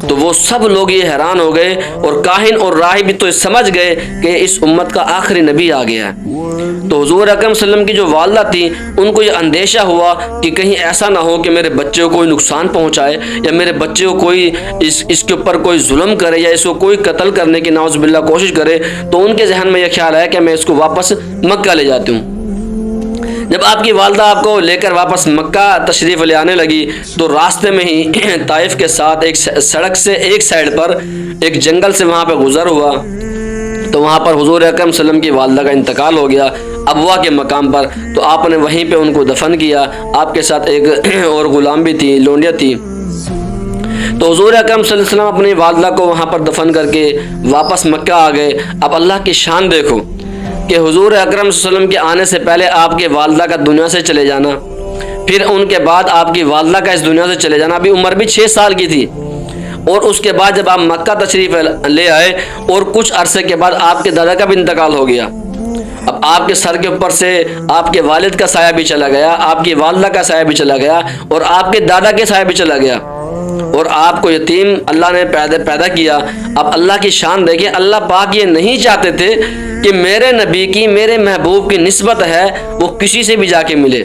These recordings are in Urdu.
تو وہ سب لوگ یہ حیران ہو گئے اور کاہن اور راہب بھی تو سمجھ گئے کہ اس امت کا آخری نبی آ گیا ہے۔ تو حضور اکرم صلی اللہ علیہ وسلم کی جو والدہ تھی ان کو یہ اندیشہ ہوا کہ کہیں ایسا نہ ہو کہ میرے بچے کو کوئی نقصان پہنچائے یا میرے بچے کو کوئی اس کے اوپر کوئی ظلم کرے یا اس کو کوئی قتل کرنے کی نعوذ باللہ کوشش کرے۔ تو ان کے ذہن میں یہ خیال آیا کہ میں اس کو واپس مکہ لے جاتی ہوں۔ جب آپ کی والدہ آپ کو لے کر واپس مکہ تشریف لے آنے لگی تو راستے میں ہی طائف کے ساتھ ایک سڑک سے ایک سائڈ پر ایک جنگل سے وہاں پہ گزر ہوا، تو وہاں پر حضور اکرم صلی اللہ علیہ وسلم کی والدہ کا انتقال ہو گیا ابوا کے مقام پر۔ تو آپ نے وہیں پہ ان کو دفن کیا، آپ کے ساتھ ایک اور غلام بھی تھی، لونڈیا تھی۔ تو حضور اکرم صلی اللہ علیہ وسلم اپنی والدہ کو وہاں پر دفن کر کے واپس مکہ آ گئے۔ اب اللہ کی شان دیکھو کہ حضور اکرم صلی اللہ علیہ وسلم کے آنے سے پہلے آپ کے والدہ کا دنیا سے چلے جانا، پھر ان کے بعد آپ کی والدہ کا اس دنیا سے چلے جانا، ابھی عمر بھی 6 سال کی تھی، اور اس کے بعد جب آپ مکہ تشریف لے آئے اور کچھ عرصے کے بعد آپ کے دادا کا بھی انتقال ہو گیا۔ اب آپ کے سر کے اوپر سے آپ کے والد کا سایہ بھی چلا گیا، آپ کی والدہ کا سایہ بھی چلا گیا، اور آپ کے دادا کے سایہ بھی چلا گیا، اور آپ کو یتیم اللہ نے پیدا کیا۔ اب اللہ کی شان دیکھیں، اللہ پاک یہ نہیں چاہتے تھے کہ میرے نبی کی، میرے محبوب کی نسبت ہے وہ کسی سے بھی جا کے ملے۔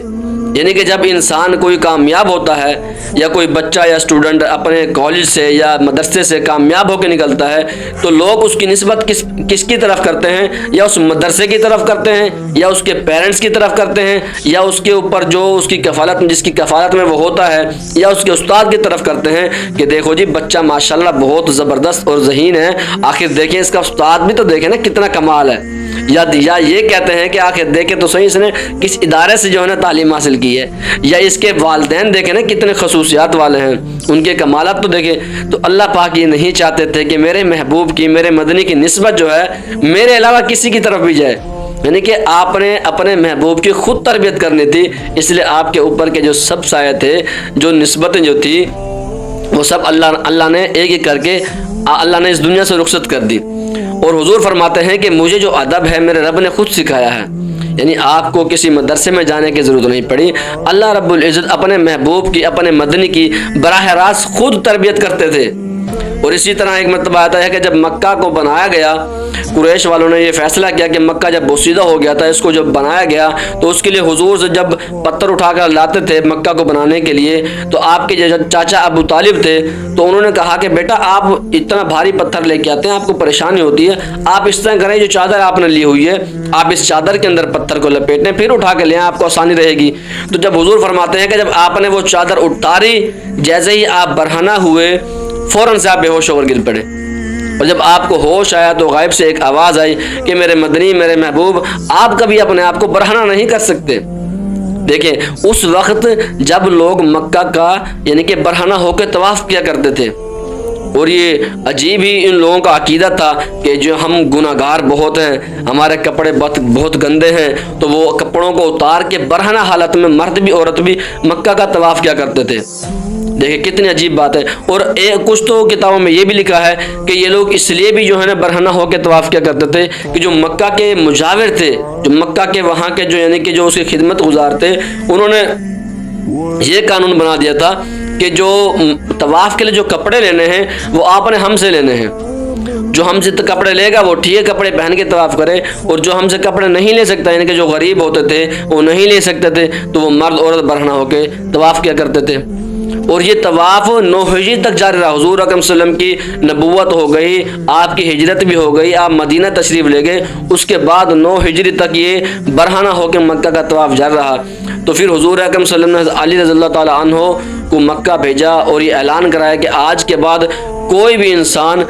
یعنی کہ جب انسان کوئی کامیاب ہوتا ہے یا کوئی بچہ یا اسٹوڈنٹ اپنے کالج سے یا مدرسے سے کامیاب ہو کے نکلتا ہے تو لوگ اس کی نسبت کس کی طرف کرتے ہیں؟ یا اس مدرسے کی طرف کرتے ہیں، یا اس کے پیرنٹس کی طرف کرتے ہیں، یا اس کے اوپر جو اس کی کفالت میں جس کی کفالت میں وہ ہوتا ہے، یا اس کے استاد کی طرف کرتے ہیں کہ دیکھو جی بچہ ماشاءاللہ بہت زبردست اور ذہین ہے، آخر دیکھیں اس کا استاد بھی تو دیکھیں نا کتنا کمال ہے، یا یہ کہتے ہیں کہ آخر دیکھیں تو صحیح اس نے کس ادارے سے جو ہے نا تعلیم حاصل کی ہے، یا اس کے والدین دیکھیں نا کتنے خصوصیات والے ہیں، ان کے کمالات تو دیکھیں۔ تو اللہ پاک یہ نہیں چاہتے تھے کہ میرے محبوب کی، میرے مدنی کی نسبت جو ہے میرے علاوہ کسی کی طرف بھی جائے، یعنی کہ آپ نے اپنے محبوب کی خود تربیت کرنی تھی، اس لیے آپ کے اوپر کے جو سب سایہ تھے، جو نسبتیں جو تھی، وہ سب اللہ نے ایک ایک کر کے اللہ نے اس دنیا سے رخصت کر دی۔ اور حضور فرماتے ہیں کہ مجھے جو ادب ہے میرے رب نے خود سکھایا ہے، یعنی آپ کو کسی مدرسے میں جانے کی ضرورت نہیں پڑی، اللہ رب العزت اپنے محبوب کی، اپنے مدنی کی براہ راست خود تربیت کرتے تھے۔ اور اسی طرح ایک مرتبہ آتا ہے کہ جب مکہ کو بنایا گیا، قریش والوں نے یہ فیصلہ کیا کہ مکہ جب بوسیدہ ہو گیا تھا، اس کو جب بنایا گیا تو اس کے لیے حضور سے جب پتھر اٹھا کر لاتے تھے مکہ کو بنانے کے لیے، تو آپ کے جو چاچا ابو طالب تھے تو انہوں نے کہا کہ بیٹا آپ اتنا بھاری پتھر لے کے آتے ہیں، آپ کو پریشانی ہوتی ہے، آپ اس طرح کریں جو چادر آپ نے لی ہوئی ہے آپ اس چادر کے اندر پتھر کو لپیٹیں پھر اٹھا کے لیں، آپ کو آسانی رہے گی۔ تو جب حضور فرماتے ہیں کہ جب آپ نے وہ چادر اتاری، جیسے ہی آپ برہنہ ہوئے فوراً سے آپ بے ہوش ہو کر گر پڑے، اور جب آپ کو ہوش آیا تو غائب سے ایک آواز آئی کہ میرے مدنی، میرے محبوب، آپ کبھی اپنے آپ کو برہنہ نہیں کر سکتے۔ دیکھیں اس وقت جب لوگ مکہ کا یعنی کہ برہنہ ہو کے طواف کیا کرتے تھے، اور یہ عجیب ہی ان لوگوں کا عقیدہ تھا کہ جو ہم گناہ گار بہت ہیں، ہمارے کپڑے بہت گندے ہیں، تو وہ کپڑوں کو اتار کے برہنہ حالت میں مرد بھی عورت بھی مکہ کا طواف کیا کرتے تھے۔ دیکھیں کتنی عجیب بات ہے۔ اور کچھ تو کتابوں میں یہ بھی لکھا ہے کہ یہ لوگ اس لیے بھی جو ہے نا برہنہ ہو کے طواف کیا کرتے تھے کہ جو مکہ کے مجاور تھے، جو مکہ کے وہاں کے جو یعنی کہ جو اس کی خدمت گزار تھے، انہوں نے یہ قانون بنا دیا تھا کہ جو طواف کے لیے جو کپڑے لینے ہیں وہ آپ نے ہم سے لینے ہیں، جو ہم سے کپڑے لے گا وہ ٹھیک ہے کپڑے پہن کے طواف کرے، اور جو ہم سے کپڑے نہیں لے سکتا یعنی کہ جو غریب ہوتے تھے وہ نہیں لے سکتے تھے تو وہ مرد عورت برہنہ ہو کے طواف کیا کرتے تھے۔ اور یہ طواف 9 ہجری تک جاری رہا۔ حضور اکرم صلی اللہ علیہ وسلم کی نبوت ہو گئی، آپ کی ہجرت بھی ہو گئی، آپ مدینہ تشریف لے گئے، اس کے بعد 9 ہجری تک یہ برہنہ ہو کے مکہ کا طواف جاری رہا۔ تو پھر حضور اکرم صلی اللہ علیہ وسلم نے علی رضی اللہ تعالیٰ عنہ کو مکہ بھیجا اور یہ اعلان کرایا کہ آج کے بعد کوئی بھی انسان،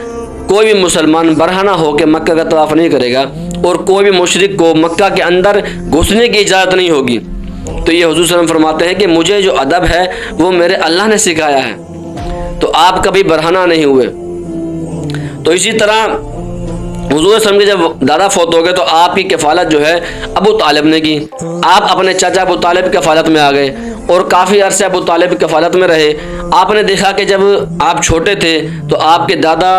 کوئی بھی مسلمان برہنہ ہو کے مکہ کا طواف نہیں کرے گا، اور کوئی بھی مشرک کو مکہ کے اندر گھسنے کی اجازت نہیں ہوگی۔ تو یہ حضور صلی اللہ علیہ وسلم فرماتے ہیں کہ مجھے جو ادب ہے وہ میرے اللہ نے سکھایا ہے، تو آپ کبھی برہنہ نہیں ہوئے۔ تو اسی طرح حضور صلی اللہ علیہ وسلم کے جب دادا فوت ہو گئے تو آپ کی کفالت جو ہے ابو طالب نے کی، آپ اپنے چاچا ابو طالب کی کفالت میں آ گئے اور کافی عرصے ابو طالب کی کفالت میں رہے۔ آپ نے دیکھا کہ جب آپ چھوٹے تھے تو آپ کے دادا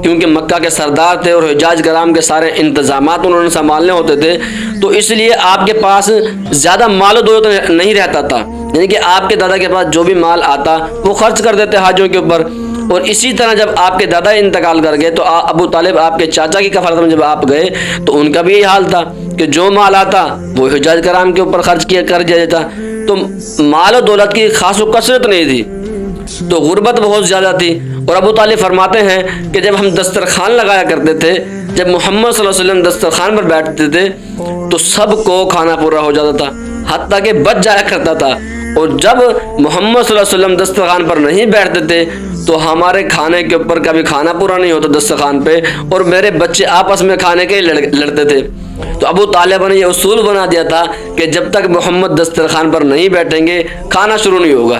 کیونکہ مکہ کے سردار تھے اور حجاج کرام کے سارے انتظامات انہوں نے سنبھالنے ہوتے تھے، تو اس لیے آپ کے پاس زیادہ مال و دولت نہیں رہتا تھا، یعنی کہ آپ کے دادا کے پاس جو بھی مال آتا وہ خرچ کر دیتے حاجوں کے اوپر۔ اور اسی طرح جب آپ کے دادا انتقال کر گئے تو ابو طالب آپ کے چاچا کی کفالت میں جب آپ گئے تو ان کا بھی یہی حال تھا کہ جو مال آتا وہ حجاج کرام کے اوپر خرچ کر دیا جاتا. تو مال و دولت کی خاص و کثرت نہیں تھی, تو غربت بہت زیادہ تھی. اور ابو طالب فرماتے ہیں کہ جب ہم دسترخوان لگایا کرتے تھے, جب محمد صلی اللہ علیہ وسلم دسترخوان پر بیٹھتے تھے تو سب کو کھانا پورا ہو جاتا تھا, حتیٰ کہ بچ جایا کرتا تھا. اور جب محمد صلی اللہ علیہ وسلم دسترخوان پر نہیں بیٹھتے تھے تو ہمارے کھانے کے اوپر کبھی کھانا پورا نہیں ہوتا دسترخوان پہ, اور میرے بچے آپس میں کھانے کے لڑتے تھے. تو ابو طالب نے یہ اصول بنا دیا تھا کہ جب تک محمد دسترخوان پر نہیں بیٹھیں گے کھانا شروع نہیں ہوگا,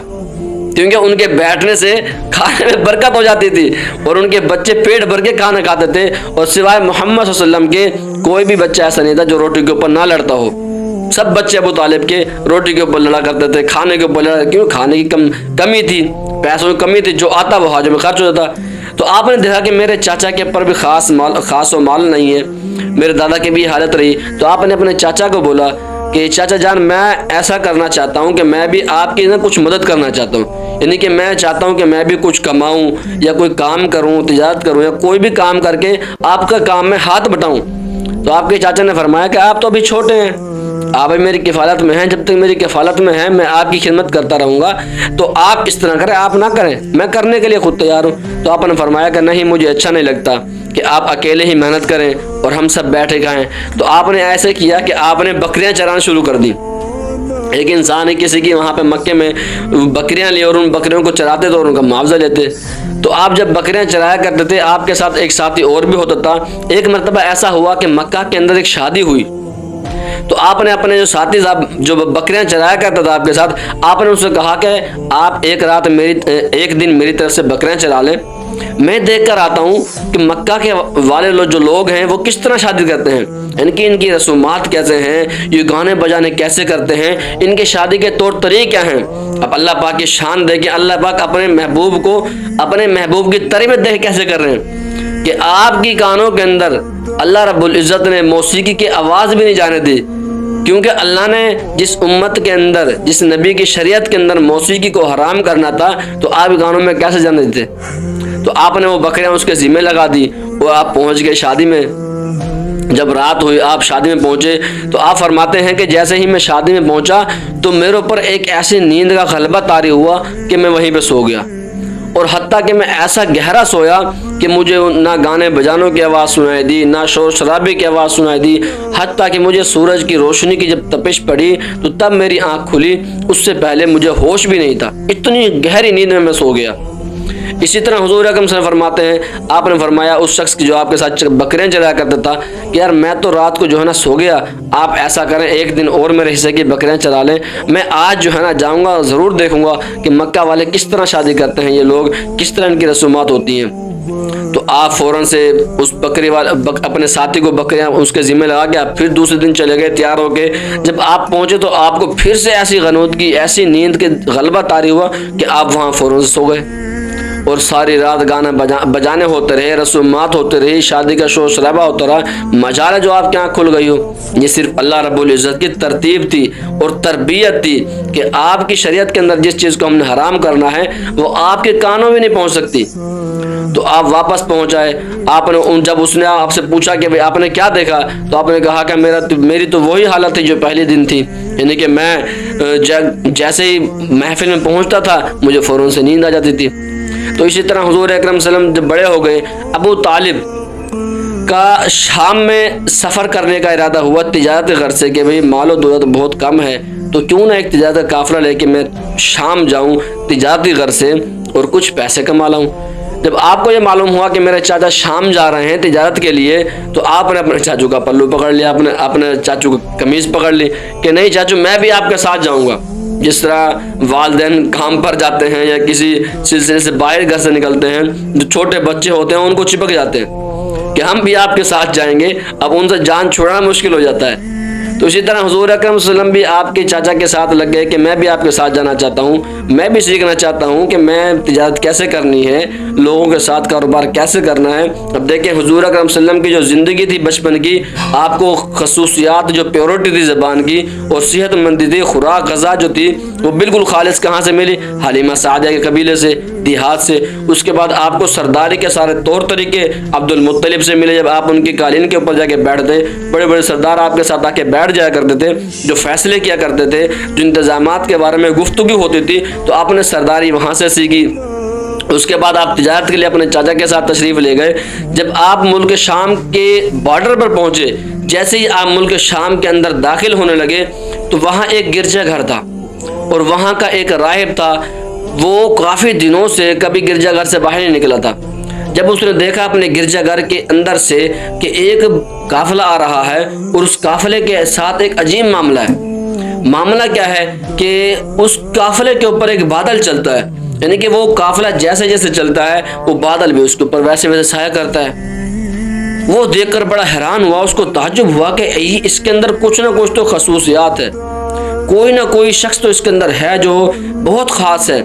کیونکہ ان کے بیٹھنے سے کھانے میں برکت ہو جاتی تھی اور ان کے بچے پیٹ بھر کے کھانا کھاتے تھے. اور سوائے محمد صلی اللہ علیہ وسلم کے کوئی بھی بچہ ایسا نہیں تھا جو روٹی کے اوپر نہ لڑتا ہو. سب بچے ابو طالب کے روٹی کے اوپر لڑا کرتے تھے, کھانے کے اوپر لڑا, کیوں کھانے کی کمی تھی, پیسوں کی کمی تھی, جو آتا وہ حاجوں میں خرچ ہو جاتا. تو آپ نے دیکھا کہ میرے چاچا کے اوپر بھی خاص و مال نہیں ہے, میرے دادا کی بھی حالت رہی. تو آپ نے اپنے چاچا کو بولا کہ چاچا جان میں ایسا کرنا چاہتا ہوں کہ میں بھی آپ کی کچھ مدد کرنا چاہتا ہوں, یعنی کہ میں چاہتا ہوں کہ میں بھی کچھ کماؤں یا کوئی کام کروں, تجارت کروں, یا کوئی بھی کام کر کے آپ کا کام میں ہاتھ بٹاؤں. تو آپ کے چاچا نے فرمایا کہ آپ تو ابھی چھوٹے ہیں, آپ میری کفالت میں ہیں, جب تک میری کفالت میں ہیں میں آپ کی خدمت کرتا رہوں گا, تو آپ اس طرح کریں, آپ نہ کریں, میں کرنے کے لیے خود تیار ہوں. تو آپ نے فرمایا کہ نہیں, مجھے اچھا نہیں لگتا کہ آپ اکیلے ہی محنت کریں اور ہم سب بیٹھے کھائیں. تو آپ نے ایسے کیا کہ آپ نے بکریاں چرانا شروع کر دی. ایک انسان ہے کسی کی وہاں پہ مکے میں بکریاں لی اور ان بکریوں کو چراتے تو ان کا معاوضہ لیتے. تو آپ جب بکریاں چرایا کرتے تھے, آپ کے ساتھ ایک ساتھی اور بھی ہوتا تھا. ایک مرتبہ ایسا ہوا کہ مکہ کے اندر ایک شادی ہوئی, تو آپ نے اپنے جو ساتھی صاحب جو بکریاں چرایا کرتا تھا آپ کے ساتھ, آپ نے ان سے کہا کہ آپ ایک دن میری طرف سے بکریاں چرا لیں, میں دیکھ کر آتا ہوں کہ مکہ کے والے جو لوگ ہیں وہ کس طرح شادی کرتے ہیں, یعنی کہ ان کی رسومات کیسے ہیں, یہ گانے بجانے کیسے کرتے ہیں, ان کے شادی کے طور طریقے کیا ہیں. اب اللہ پاک کی شان دیکھیں, اللہ پاک اپنے محبوب کی تربیت دیکھ کیسے کر رہے ہیں کہ آپ کی کانوں کے اندر اللہ رب العزت نے موسیقی کی آواز بھی نہیں جانے دی, کیونکہ اللہ نے جس امت کے اندر, جس نبی کی شریعت کے اندر موسیقی کو حرام کرنا تھا, تو آپ گانوں میں کیسے جانے دیتے. تو آپ نے وہ بکریاں اس کے ذمہ لگا دی. وہ آپ پہنچ گئے شادی میں. جب رات ہوئی آپ شادی میں پہنچے تو آپ فرماتے ہیں کہ جیسے ہی میں شادی میں پہنچا تو میرے اوپر ایک ایسی نیند کا غلبہ طاری ہوا کہ میں وہیں پہ سو گیا, اور حتیٰ کہ میں ایسا گہرا سویا کہ مجھے نہ گانے بجانوں کی آواز سنائی دی, نہ شور شرابے کی آواز سنائی دی, حتیٰ کہ مجھے سورج کی روشنی کی جب تپش پڑی تو تب میری آنکھ کھلی, اس سے پہلے مجھے ہوش بھی نہیں تھا. اتنی گہری نیند میں سو گیا. اسی طرح حضور اکرم صلی اللہ علیہ وسلم فرماتے ہیں, آپ نے فرمایا اس شخص کی جو آپ کے ساتھ بکریاں چرایا کرتا تھا کہ یار میں تو رات کو جو ہے نا سو گیا, آپ ایسا کریں ایک دن اور میرے حصے کی بکریاں چرا لیں, میں آج جو ہے نا جاؤں گا, ضرور دیکھوں گا کہ مکہ والے کس طرح شادی کرتے ہیں, یہ لوگ کس طرح ان کی رسومات ہوتی ہیں. تو آپ فوراً سے اس بکری والے اپنے ساتھی کو بکریاں اس کے ذمہ لگا کے آپ پھر دوسرے دن چلے گئے تیار ہو کے. جب آپ پہنچے تو آپ کو پھر سے ایسی غنودگی, ایسی نیند کے غلبہ طاری ہوا کہ آپ وہاں فوراً سے سو گئے, اور ساری رات گانا بجانے ہوتے رہے, رسومات ہوتے رہی, شادی کا شور شرابہ ہوتا رہا. مجال جو آپ کے آنکھ کھل گئی ہو, یہ صرف اللہ رب العزت کی ترتیب تھی اور تربیت تھی کہ آپ کی شریعت کے اندر جس چیز کو ہم نے حرام کرنا ہے وہ آپ کے کانوں میں نہیں پہنچ سکتی. تو آپ واپس پہنچائے. آپ نے جب اس نے آپ سے پوچھا کہ آپ نے کیا دیکھا, تو آپ نے کہا کہ میری تو وہی حالت تھی جو پہلے دن تھی, یعنی کہ میں جیسے ہی محفل میں پہنچتا تھا مجھے فوراً سے نیند آ جاتی تھی. تو اسی طرح حضور اکرم صلی اللہ علیہ وسلم جب بڑے ہو گئے, ابو طالب کا شام میں سفر کرنے کا ارادہ ہوا تجارت غرض سے کہ بھئی مال و دولت بہت کم ہے, تو کیوں نہ ایک تجارت کا قافلہ لے کے میں شام جاؤں تجارتی غرض سے اور کچھ پیسے کما لاؤں. جب آپ کو یہ معلوم ہوا کہ میرے چاچا شام جا رہے ہیں تجارت کے لیے, تو آپ نے اپنے چاچو کا پلو پکڑ لیا, اپنے چاچو کی قمیض پکڑ لی کہ نہیں چاچو میں بھی آپ کے ساتھ جاؤں گا. جس طرح والدین کام پر جاتے ہیں یا کسی سلسلے سے باہر گھر سے نکلتے ہیں, جو چھوٹے بچے ہوتے ہیں ان کو چپک جاتے ہیں کہ ہم بھی آپ کے ساتھ جائیں گے. اب ان سے جان چھوڑنا مشکل ہو جاتا ہے. تو اسی طرح حضور اکرم صلی اللہ علیہ وسلم بھی آپ کے چاچا کے ساتھ لگ گئے کہ میں بھی آپ کے ساتھ جانا چاہتا ہوں، میں بھی سیکھنا چاہتا ہوں کہ میں تجارت کیسے کرنی ہے، لوگوں کے ساتھ کاروبار کیسے کرنا ہے۔ اب دیکھیں حضور اکرم صلی اللہ علیہ وسلم کی جو زندگی تھی بچپن کی، آپ کو خصوصیات جو پیورٹی تھی زبان کی اور صحت مندی تھی، خوراک غذا جو تھی وہ بالکل خالص کہاں سے ملی؟ حلیمہ سعدیہ کے قبیلے سے، دیہات سے۔ اس کے بعد آپ کو سرداری کے سارے طور طریقے عبد المطلب سے ملے، جب آپ ان کی قالین کے اوپر جا کے بیٹھتے، بڑے بڑے سردار آپ کے ساتھ آ کے بیٹھ جایا کرتے تھے، جو فیصلے کیا کرتے تھے، جو انتظامات کے بارے میں گفتگو ہوتی تھی، تو آپ نے سرداری وہاں سے سیکھی۔ اس کے بعد آپ تجارت کے لیے اپنے چاچا کے ساتھ تشریف لے گئے۔ جب آپ ملک شام کے بارڈر پر پہنچے، جیسے ہی آپ ملک شام کے اندر داخل ہونے لگے تو وہاں ایک گرجا گھر تھا اور وہاں کا ایک راہب تھا، وہ کافی دنوں سے کبھی گرجا گھر سے باہر نہیں نکلا تھا۔ جب اس نے دیکھا اپنے گرجا گھر کے اندر سے کہ ایک قافلہ آ رہا ہے اور اس قافلے کے ساتھ ایک عجیب معاملہ ہے۔ معاملہ کیا ہے کہ اس قافلے کے اوپر ایک بادل چلتا ہے، یعنی کہ وہ قافلہ جیسے جیسے چلتا ہے وہ بادل بھی اس کے اوپر ویسے ویسے سایہ کرتا ہے۔ وہ دیکھ کر بڑا حیران ہوا، اس کو تعجب ہوا کہ اس کے اندر کچھ نہ کچھ تو خصوصیات ہے، کوئی نہ کوئی شخص تو اس کے اندر ہے جو بہت خاص ہے۔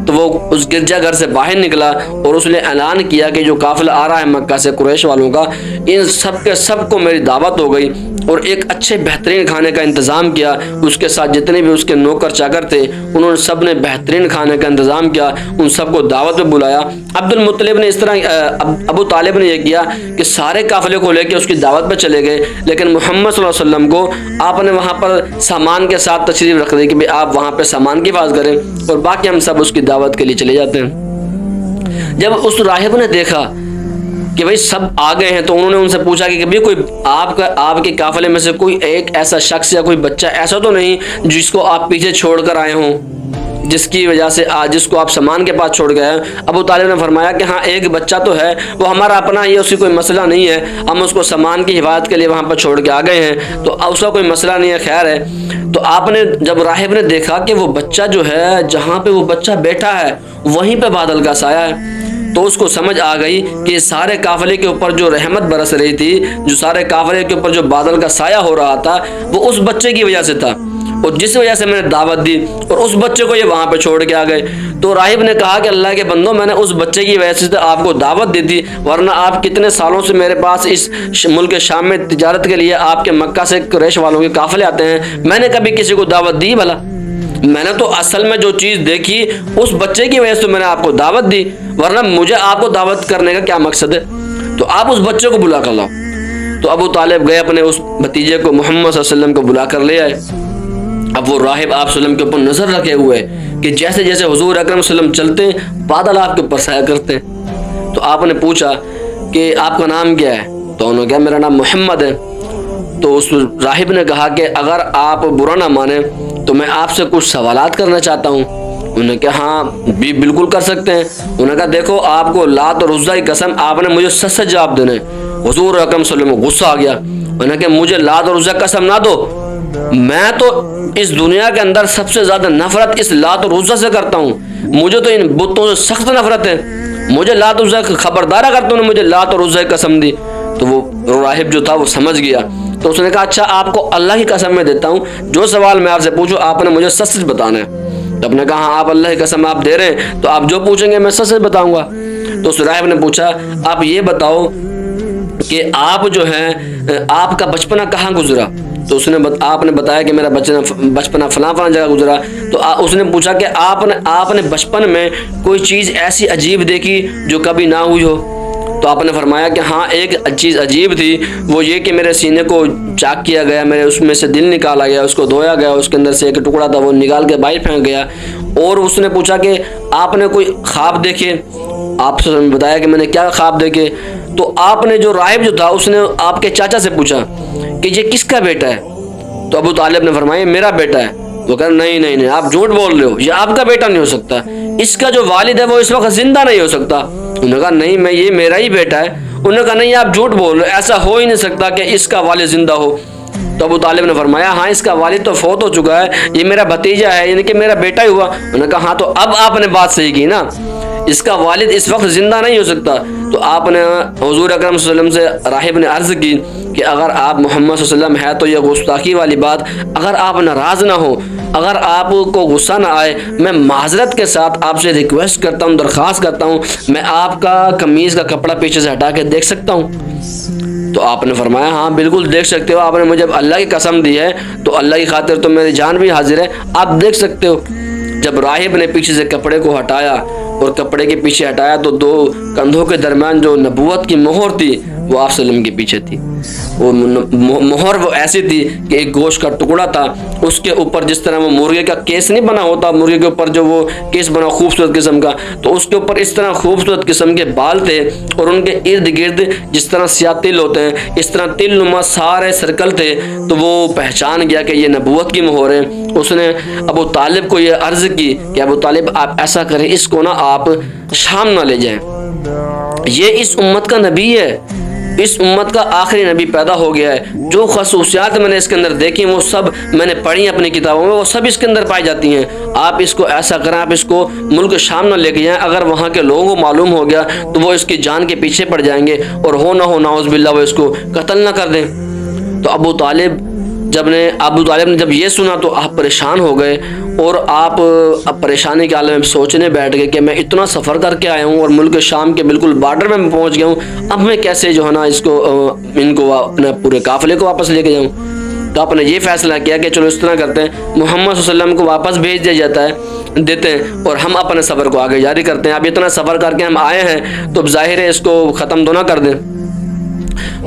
تو وہ اس گرجا گھر سے باہر نکلا اور اس نے اعلان کیا کہ جو قافلہ آ رہا ہے مکہ سے قریش والوں کا، ان سب کے سب کو میری دعوت ہو گئی، اور ایک اچھے بہترین کھانے کا انتظام کیا۔ اس کے ساتھ جتنے بھی اس کے نوکر چاکر تھے انہوں نے سب نے بہترین کھانے کا انتظام کیا، ان سب کو دعوت پہ بلایا۔ عبد المطلب نے اس طرح ابو طالب نے یہ کیا کہ سارے قافلے کو لے کے اس کی دعوت پہ چلے گئے، لیکن محمد صلی اللہ علیہ وسلم کو آپ نے وہاں پر سامان کے ساتھ تشریف رکھ دی کہ بھئی آپ وہاں پہ سامان کی حفاظت کریں، اور باقی ہم سب اس کی دعوت کے لیے چلے جاتے ہیں۔ جب اس راہب نے دیکھا کہ بھئی سب آ گئے ہیں تو انہوں نے ان سے پوچھا کہ کبھی کوئی آپ کے قافلے میں سے کوئی ایک ایسا شخص یا کوئی بچہ ایسا تو نہیں جس کو آپ پیچھے چھوڑ کر آئے ہوں، جس کی وجہ سے جس کو آپ سامان کے پاس چھوڑ گئے ہیں؟ ابو طالب نے فرمایا کہ ہاں ایک بچہ تو ہے، وہ ہمارا اپنا ہی ہے، اس کی کوئی مسئلہ نہیں ہے، ہم اس کو سامان کی حفاظت کے لیے وہاں پر چھوڑ کے آ گئے ہیں، تو اس کا کوئی مسئلہ نہیں ہے، خیر ہے۔ تو آپ نے جب راہب نے دیکھا کہ وہ بچہ جو ہے جہاں پہ وہ بچہ بیٹھا ہے وہیں پہ بادل کا سایہ ہے، تو اس کو سمجھ آ گئی کہ سارے قافلے کے اوپر جو رحمت برس رہی تھی، جو سارے قافلے کے اوپر جو بادل کا سایہ ہو رہا تھا، وہ اس بچے کی وجہ سے تھا، اور جس وجہ سے میں نے دعوت دی اور اس بچے کو یہ وہاں پہ چھوڑ کے آ گئے۔ تو راہب نے کہا کہ اللہ کے بندو، میں نے اس بچے کی وجہ سے آپ کو دعوت دی تھی، ورنہ آپ کتنے سالوں سے میرے پاس اس ملک شام میں تجارت کے لیے آپ کے مکہ سے قریش والوں کے قافلے آتے ہیں، میں نے کبھی کسی کو دعوت دی بھلا؟ میں نے تو اصل میں جو چیز دیکھی اس بچے کی وجہ سے میں نے آپ کو دعوت دی، ورنہ مجھے آپ کو دعوت کرنے کا کیا مقصد ہے؟ تو آپ اس بچے کو بلا کر لاؤ۔ تو ابو طالب گئے اپنے اس بھتیجے کو محمد صلی اللہ علیہ وسلم کو بلا کر لے آئے۔ اب وہ راہب آپ صلی اللہ علیہ وسلم کے اوپر نظر رکھے ہوئے کہ جیسے جیسے حضور اکرم صلی اللہ علیہ وسلم چلتے ہیں بادل آپ کے اوپر سایہ کرتے ہیں۔ تو آپ نے پوچھا کہ آپ کا نام کیا ہے؟ تو انہوں نے کہا میرا نام محمد ہے۔ تو اس راہب نے کہا کہ اگر آپ برا نہ مانیں تو میں آپ سے کچھ سوالات کرنا چاہتا ہوں۔ انہوں نے کہا ہاں بھی بالکل کر سکتے ہیں۔ انہوں نے کہا دیکھو آپ کو لات اور عزا کی قسم آپ نے مجھے سچ سچ جواب دینا ہے۔ حضور اکرم صلی اللہ علیہ وسلم کو غصہ آ گیا، انہوں نے کہا مجھے لات اور عزا کی قسم نہ دو، میں تو اس دنیا کے اندر سب سے زیادہ نفرت اس لات اور عزا سے کرتا ہوں، مجھے تو ان بتوں سے سخت نفرت ہے، مجھے لات اور عزا خبردارہ کرتا ہوں، مجھے لات اور عزا کی قسم دی۔ تو وہ راہب جو تھا وہ سمجھ گیا، تو اس نے کہا اچھا آپ کو اللہ کی قسم میں دیتا ہوں، جو سوال میں آپ سے پوچھوں آپ نے مجھے سچ سچ بتانا ہے۔ تو آپ نے کہا ہاں آپ اللہ کی قسم آپ دے رہے ہیں تو آپ جو پوچھیں گے میں سچ سچ بتاؤں گا۔ تو اس راہب نے پوچھا آپ یہ بتاؤ کہ آپ جو ہیں آپ کا بچپنا کہاں گزرا؟ تو آپ نے بتایا کہ میرا بچپنا فلاں فلاں جگہ گزرا۔ تو اس نے پوچھا کہ آپ نے بچپن میں کوئی چیز ایسی عجیب دیکھی جو کبھی نہ ہوئی ہو؟ تو آپ نے فرمایا کہ ہاں ایک چیز عجیب تھی، وہ یہ کہ میرے سینے کو چاک کیا گیا، میرے اس میں سے دل نکالا گیا، اس کو دھویا گیا، اس کے اندر سے ایک ٹکڑا تھا وہ نکال کے باہر پھینک گیا۔ اور اس نے پوچھا کہ آپ نے کوئی خواب دیکھے؟ آپ سے بتایا کہ میں نے کیا خواب دیکھے۔ تو آپ نے جو راہب جو تھا اس نے آپ کے چاچا سے پوچھا کہ یہ کس کا بیٹا ہے؟ تو ابو طالب نے فرمایا میرا بیٹا ہے۔ وہ کہا نہیں آپ جھوٹ بول رہے ہو، یہ آپ کا بیٹا نہیں ہو سکتا، اس کا جو والد ہے وہ اس وقت زندہ نہیں ہو سکتا۔ انہوں نے کہا نہیں یہ میرا ہی بیٹا ہے۔ انہوں نے کہا نہیں آپ جھوٹ بول رہے، ایسا ہو ہی نہیں سکتا کہ اس کا والد زندہ ہو۔ تو ابو طالب نے فرمایا ہاں اس کا والد تو فوت ہو چکا ہے، یہ میرا بھتیجا ہے، یعنی کہ میرا بیٹا ہی ہوا۔ انہوں نے کہا ہاں تو اب آپ نے بات صحیح کی نا، اس کا والد اس وقت زندہ نہیں ہو سکتا۔ تو آپ نے حضور اکرم صلی اللہ علیہ وسلم سے راہب نے عرض کی کہ اگر آپ محمد صلی اللہ علیہ وسلم ہے تو یہ گستاخی والی بات، اگر آپ ناراض نہ ہو، اگر آپ کو غصہ نہ آئے، میں معذرت کے ساتھ آپ سے ریکویسٹ کرتا ہوں، درخواست کرتا ہوں، میں آپ کا قمیض کا کپڑا پیچھے سے ہٹا کے دیکھ سکتا ہوں؟ تو آپ نے فرمایا ہاں بالکل دیکھ سکتے ہو، آپ نے مجھے اللہ کی قسم دی ہے تو اللہ کی خاطر تو میری جان بھی حاضر ہے، آپ دیکھ سکتے ہو۔ جب راہب نے پیچھے سے کپڑے کو ہٹایا اور کپڑے کے پیچھے ہٹایا تو دو کندھوں کے درمیان جو نبوت کی مہر تھی وہ آپ صلی اللہ علیہ وسلم کے پیچھے تھی۔ وہ مہر وہ ایسی تھی کہ ایک گوشت کا ٹکڑا تھا، اس کے اوپر جس طرح وہ مرغے کا کیس نہیں بنا ہوتا، مرغے کے اوپر جو وہ کیس بنا خوبصورت قسم کا، تو اس کے اوپر اس طرح خوبصورت قسم کے بال تھے اور ان کے ارد گرد جس طرح سیاہ تل ہوتے ہیں اس طرح تل نما سارے سرکل تھے۔ تو وہ پہچان گیا کہ یہ نبوت کی مہر ہے۔ اس نے ابو طالب کو یہ عرض کی کہ ابو طالب آپ ایسا کریں، اس کو نہ آپ شام نہ لے جائیں، یہ اس امت کا نبی ہے، اس امت کا آخری نبی پیدا ہو گیا ہے۔ جو خصوصیات میں نے اس کے اندر دیکھی وہ سب میں نے پڑھی اپنی کتابوں میں، وہ سب اس کے اندر پائی جاتی ہیں۔ آپ اس کو ایسا کریں، آپ اس کو ملک شام نہ لے کے جائیں، اگر وہاں کے لوگوں کو معلوم ہو گیا تو وہ اس کی جان کے پیچھے پڑ جائیں گے اور ہو نہ ہو نعوذ باللہ وہ اس کو قتل نہ کر دیں۔ تو ابو طالب نے جب یہ سنا تو آپ پریشان ہو گئے اور آپ اب پریشانی کے عالم میں سوچنے بیٹھ گئے کہ میں اتنا سفر کر کے آیا ہوں اور ملک شام کے بالکل بارڈر میں پہنچ گیا ہوں، اب میں کیسے جو ہے نا ان کو اپنے پورے قافلے کو واپس لے کے جاؤں؟ تو آپ نے یہ فیصلہ کیا کہ چلو اس طرح کرتے ہیں، محمد صلی اللہ علیہ وسلم کو واپس بھیج دیا جاتا ہے، دیتے ہیں اور ہم اپنے سفر کو آگے جاری کرتے ہیں۔ اب اتنا سفر کر کے ہم آئے ہیں تو اب ظاہر ہے اس کو ختم تو نہ کر دیں۔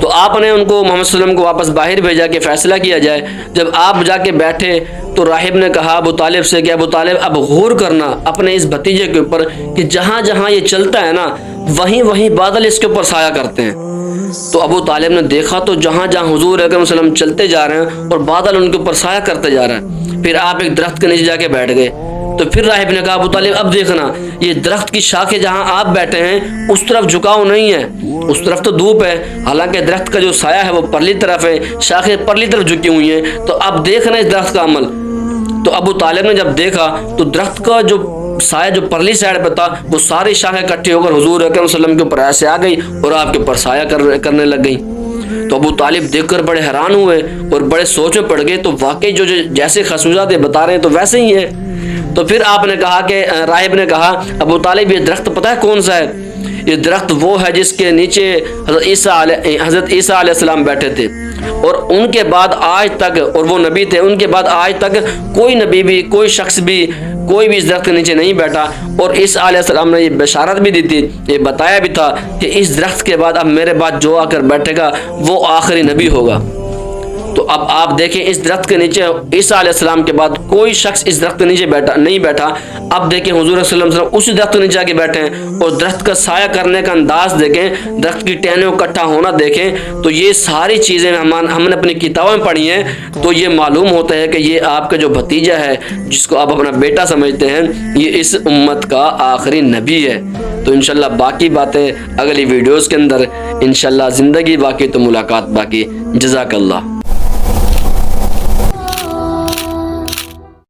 تو آپ نے ان کو محمد صلی اللہ علیہ وسلم کو واپس باہر بھیجا کہ فیصلہ کیا جائے۔ جب آپ جا کے بیٹھے تو راہب نے کہا ابو طالب سے کہ ابو طالب اب غور کرنا اپنے اس بھتیجے کے اوپر کہ جہاں جہاں یہ چلتا ہے نا وہیں وہیں بادل اس کے اوپر سایہ کرتے ہیں۔ تو ابو طالب نے دیکھا تو جہاں جہاں حضور اکرم صلی اللہ علیہ وسلم چلتے جا رہے ہیں اور بادل ان کے اوپر سایہ کرتے جا رہے ہیں۔ پھر آپ ایک درخت کے نیچے جا کے بیٹھ گئے تو پھر راہب نے کہا ابو طالب اب دیکھنا یہ درخت کی شاخیں جہاں آپ بیٹھے ہیں اس طرف جھکاؤ نہیں ہے، اس طرف تو دھوپ ہے، حالانکہ درخت کا جو سایہ ہے وہ پرلی طرف ہے، شاخیں پرلی طرف جھکی ہوئی ہیں، تو اب دیکھنا اس درخت کا عمل۔ تو ابو طالب نے جب دیکھا تو درخت کا جو سایہ جو پرلی سائڈ پہ تھا وہ ساری شاخیں اکٹھی ہو کر حضور اکرم صلی اللہ علیہ وسلم کے اوپر ایسے آ گئی اور آپ کے اوپر سایہ کرنے لگ گئی۔ تو ابو طالب دیکھ کر بڑے حیران ہوئے اور بڑے سوچ میں پڑ گئے، تو واقعی جو جیسے خصوصیات بتا رہے ہیں تو ویسے ہی ہے۔ تو پھر آپ نے کہا کہ راہب نے کہا ابو طالب یہ درخت پتہ ہے کون سا ہے؟ یہ درخت وہ ہے جس کے نیچے حضرت عیسیٰ علیہ السلام بیٹھے تھے، اور ان کے بعد آج تک، اور وہ نبی تھے، ان کے بعد آج تک کوئی نبی بھی، کوئی شخص بھی، کوئی بھی اس درخت کے نیچے نہیں بیٹھا۔ اور عیسیٰ علیہ السلام نے یہ بشارت بھی دی تھی، یہ بتایا بھی تھا کہ اس درخت کے بعد اب میرے بعد جو آ کر بیٹھے گا وہ آخری نبی ہوگا۔ تو اب آپ دیکھیں اس درخت کے نیچے عیسیٰ علیہ السلام کے بعد کوئی شخص اس درخت کے نیچے نہیں بیٹھا۔ اب دیکھیں حضور صلی اللہ علیہ وسلم اسی درخت کے نیچے کے بیٹھے ہیں اور درخت کا سایہ کرنے کا انداز دیکھیں، درخت کی ٹہنیوں اکٹھا ہونا دیکھیں۔ تو یہ ساری چیزیں ہم نے اپنی کتابوں میں پڑھی ہیں، تو یہ معلوم ہوتا ہے کہ یہ آپ کا جو بھتیجا ہے جس کو آپ اپنا بیٹا سمجھتے ہیں یہ اس امت کا آخری نبی ہے۔ تو انشاءاللہ باقی باتیں اگلی ویڈیوز کے اندر، انشاءاللہ زندگی باقی تو ملاقات باقی۔ جزاک اللہ۔